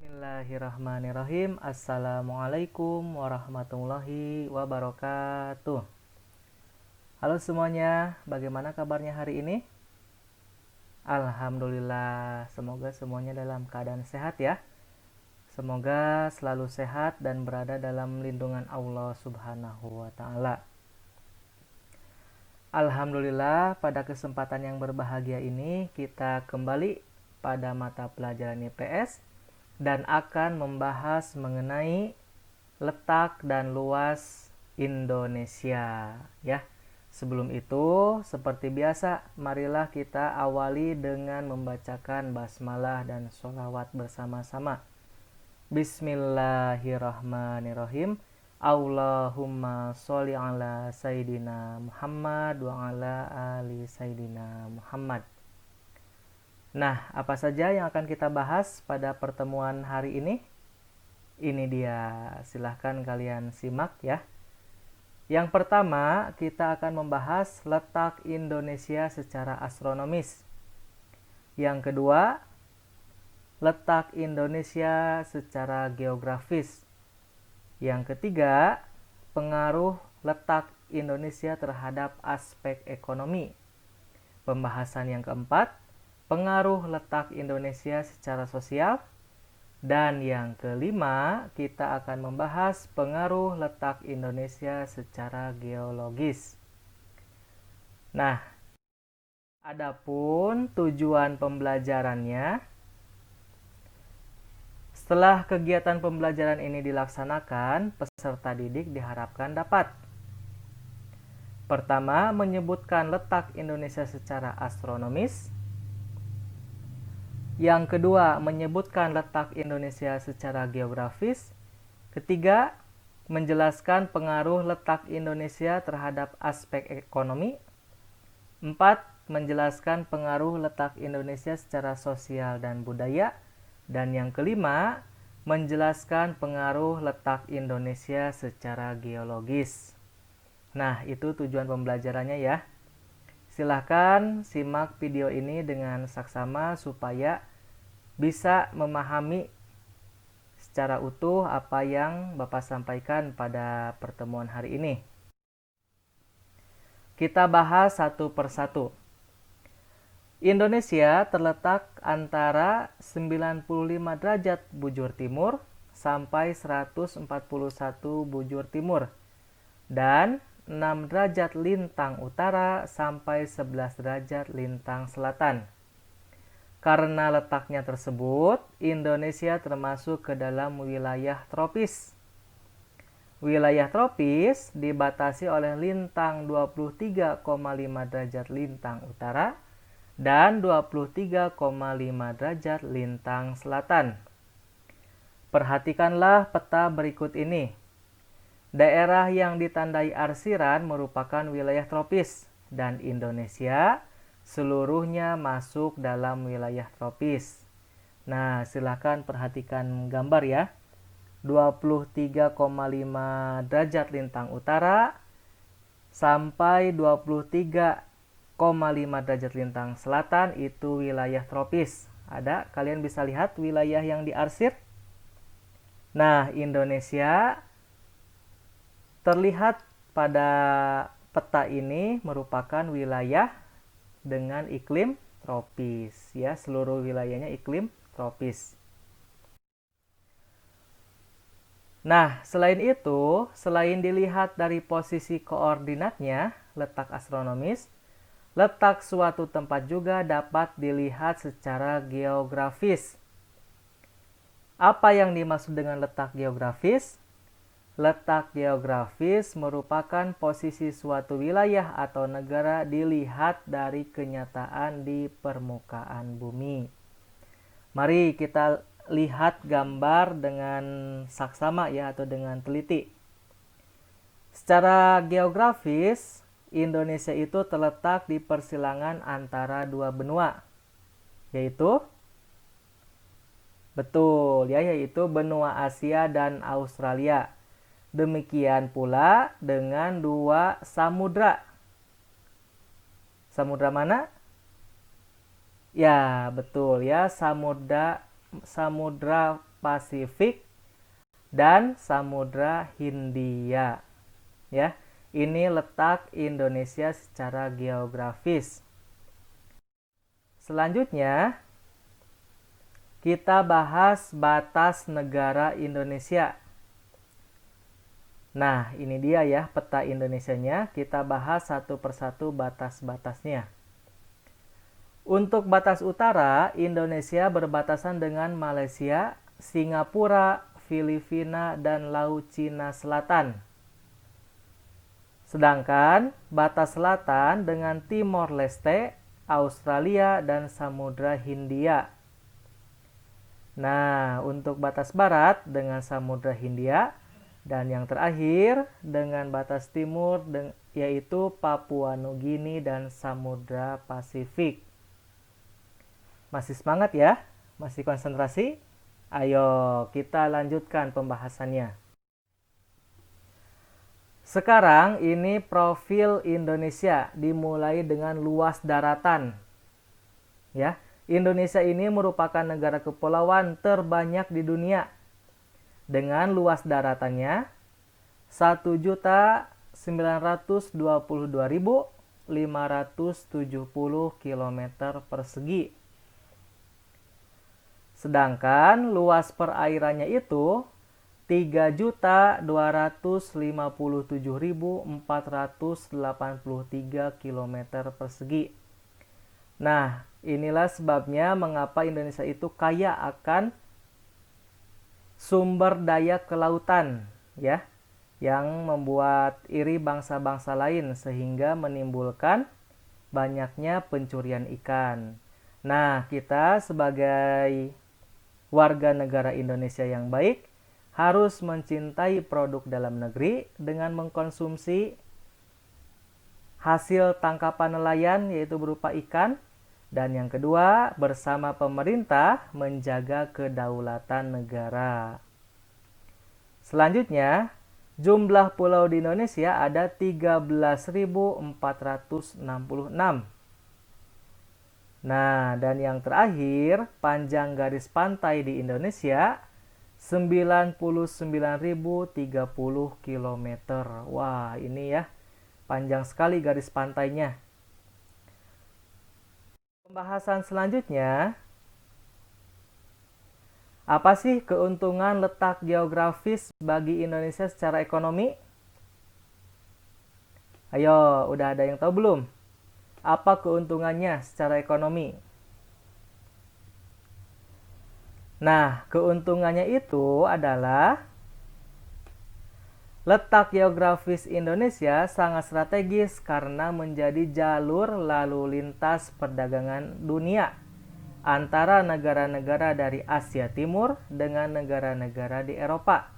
Bismillahirrahmanirrahim. Assalamualaikum warahmatullahi wabarakatuh. Halo semuanya, bagaimana kabarnya hari ini? Alhamdulillah, semoga semuanya dalam keadaan sehat ya. Semoga selalu sehat dan berada dalam lindungan Allah Subhanahu wa Ta'ala. Alhamdulillah, pada kesempatan yang berbahagia ini kita kembali pada mata pelajaran IPS dan akan membahas mengenai letak dan luas Indonesia ya. Sebelum itu, seperti biasa, marilah kita awali dengan membacakan basmalah dan sholawat bersama-sama. Bismillahirrahmanirrahim. Allahumma sholli ala Sayyidina Muhammad wa ala ali Sayyidina Muhammad. Nah, apa saja yang akan kita bahas pada pertemuan hari ini? Ini dia, silahkan kalian simak ya. Yang pertama, kita akan membahas letak Indonesia secara astronomis. Yang kedua, letak Indonesia secara geografis. Yang ketiga, pengaruh letak Indonesia terhadap aspek ekonomi. Pembahasan yang keempat, pengaruh letak Indonesia secara sosial. Dan yang kelima, kita akan membahas pengaruh letak Indonesia secara geologis. Nah, adapun tujuan pembelajarannya, setelah kegiatan pembelajaran ini dilaksanakan, peserta didik diharapkan dapat: pertama, menyebutkan letak Indonesia secara astronomis. Yang kedua, menyebutkan letak Indonesia secara geografis. Ketiga, menjelaskan pengaruh letak Indonesia terhadap aspek ekonomi. 4. Menjelaskan pengaruh letak Indonesia secara sosial dan budaya. Dan yang kelima, menjelaskan pengaruh letak Indonesia secara geologis. Nah, itu tujuan pembelajarannya ya. Silahkan simak video ini dengan saksama supaya bisa memahami secara utuh apa yang Bapak sampaikan pada pertemuan hari ini. Kita bahas satu persatu. Indonesia terletak antara 95 derajat bujur timur sampai 141 bujur timur dan 6 derajat lintang utara sampai 11 derajat lintang selatan. Karena letaknya tersebut, Indonesia termasuk ke dalam wilayah tropis. Wilayah tropis dibatasi oleh lintang 23,5 derajat lintang utara dan 23,5 derajat lintang selatan. Perhatikanlah peta berikut ini. Daerah yang ditandai arsiran merupakan wilayah tropis dan Indonesia seluruhnya masuk dalam wilayah tropis. Nah, silakan perhatikan gambar ya. 23,5 derajat lintang utara sampai 23,5 derajat lintang selatan itu wilayah tropis. Ada, kalian bisa lihat wilayah yang diarsir? Nah, Indonesia terlihat pada peta ini merupakan wilayah dengan iklim tropis ya, seluruh wilayahnya iklim tropis. Nah, selain itu, selain dilihat dari posisi koordinatnya, letak astronomis, letak suatu tempat juga dapat dilihat secara geografis. Apa yang dimaksud dengan letak geografis? Letak geografis merupakan posisi suatu wilayah atau negara dilihat dari kenyataan di permukaan bumi. Mari kita lihat gambar dengan saksama ya, atau dengan teliti. Secara geografis, Indonesia itu terletak di persilangan antara dua benua, yaitu yaitu benua Asia dan Australia. Demikian pula dengan dua samudra. Samudra mana? Ya, betul ya, Samudra Pasifik, dan Samudra Hindia. Ya, ini letak Indonesia secara geografis. Selanjutnya, kita bahas batas negara Indonesia. Nah, ini dia ya peta Indonesianya. Kita bahas satu persatu batas-batasnya. Untuk batas utara, Indonesia berbatasan dengan Malaysia, Singapura, Filipina, dan Laut Cina Selatan. Sedangkan batas selatan dengan Timor Leste, Australia, dan Samudra Hindia. Nah, untuk batas barat dengan Samudra Hindia, dan yang terakhir dengan batas timur yaitu Papua Nugini dan Samudra Pasifik. Masih semangat ya? Masih konsentrasi? Ayo kita lanjutkan pembahasannya. Sekarang ini profil Indonesia dimulai dengan luas daratan. Ya, Indonesia ini merupakan negara kepulauan terbanyak di dunia dengan luas daratannya 1.922.570 km persegi. Sedangkan luas perairannya itu 3.257.483 km persegi. Nah, inilah sebabnya mengapa Indonesia itu kaya akan sumber daya kelautan, ya, yang membuat iri bangsa-bangsa lain sehingga menimbulkan banyaknya pencurian ikan. Nah, kita sebagai warga negara Indonesia yang baik harus mencintai produk dalam negeri dengan mengkonsumsi hasil tangkapan nelayan yaitu berupa ikan, dan yang kedua bersama pemerintah menjaga kedaulatan negara. Selanjutnya, jumlah pulau di Indonesia ada 13.466. Nah, dan yang terakhir, panjang garis pantai di Indonesia 99.030 km. Wah, ini ya, panjang sekali garis pantainya. Pembahasan selanjutnya, apa sih keuntungan letak geografis bagi Indonesia secara ekonomi? Ayo, udah ada yang tahu belum? Apa keuntungannya secara ekonomi? Nah, keuntungannya itu adalah letak geografis Indonesia sangat strategis karena menjadi jalur lalu lintas perdagangan dunia antara negara-negara dari Asia Timur dengan negara-negara di Eropa,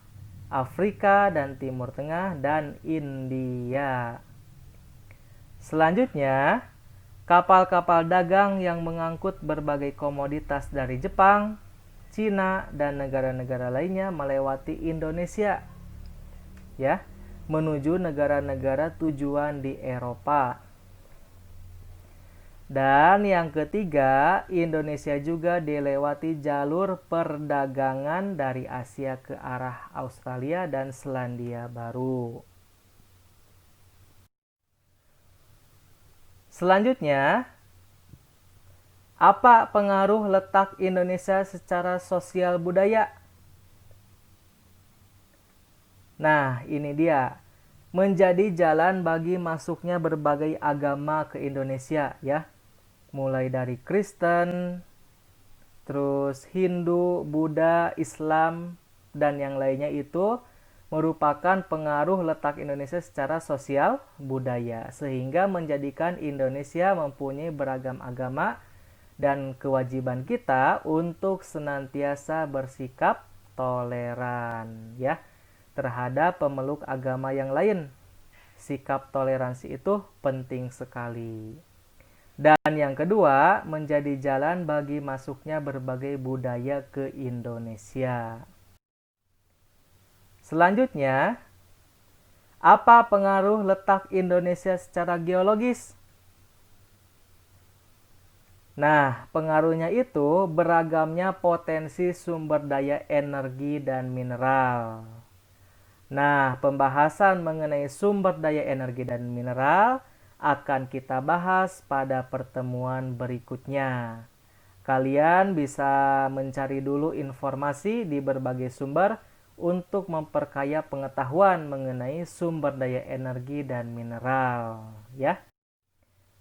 Afrika dan Timur Tengah, dan India. Selanjutnya, kapal-kapal dagang yang mengangkut berbagai komoditas dari Jepang, Cina, dan negara-negara lainnya melewati Indonesia, ya, menuju negara-negara tujuan di Eropa. Dan yang ketiga, Indonesia juga dilewati jalur perdagangan dari Asia ke arah Australia dan Selandia Baru. Selanjutnya, apa pengaruh letak Indonesia secara sosial budaya? Nah, ini dia. Menjadi jalan bagi masuknya berbagai agama ke Indonesia, ya. Mulai dari Kristen, terus Hindu, Buddha, Islam, dan yang lainnya itu merupakan pengaruh letak Indonesia secara sosial budaya, sehingga menjadikan Indonesia mempunyai beragam agama dan kewajiban kita untuk senantiasa bersikap toleran, ya, terhadap pemeluk agama yang lain. Sikap toleransi itu penting sekali. Dan yang kedua, menjadi jalan bagi masuknya berbagai budaya ke Indonesia. Selanjutnya, apa pengaruh letak Indonesia secara geologis? Nah, pengaruhnya itu beragamnya potensi sumber daya energi dan mineral. Nah, pembahasan mengenai sumber daya energi dan mineral akan kita bahas pada pertemuan berikutnya. Kalian bisa mencari dulu informasi di berbagai sumber untuk memperkaya pengetahuan mengenai sumber daya energi dan mineral, ya.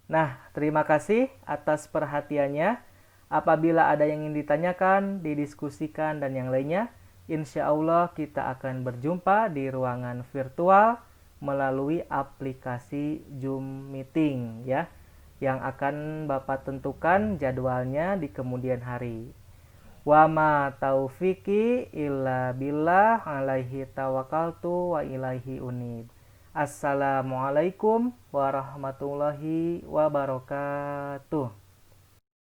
Nah, terima kasih atas perhatiannya. Apabila ada yang ingin ditanyakan, didiskusikan, dan yang lainnya, insya Allah kita akan berjumpa di ruangan virtual melalui aplikasi Zoom Meeting, ya, yang akan Bapak tentukan jadwalnya di kemudian hari. Wa ma taufiki illa billah alaihi tawakkaltu wa ilaihi unib. Assalamualaikum warahmatullahi wabarakatuh.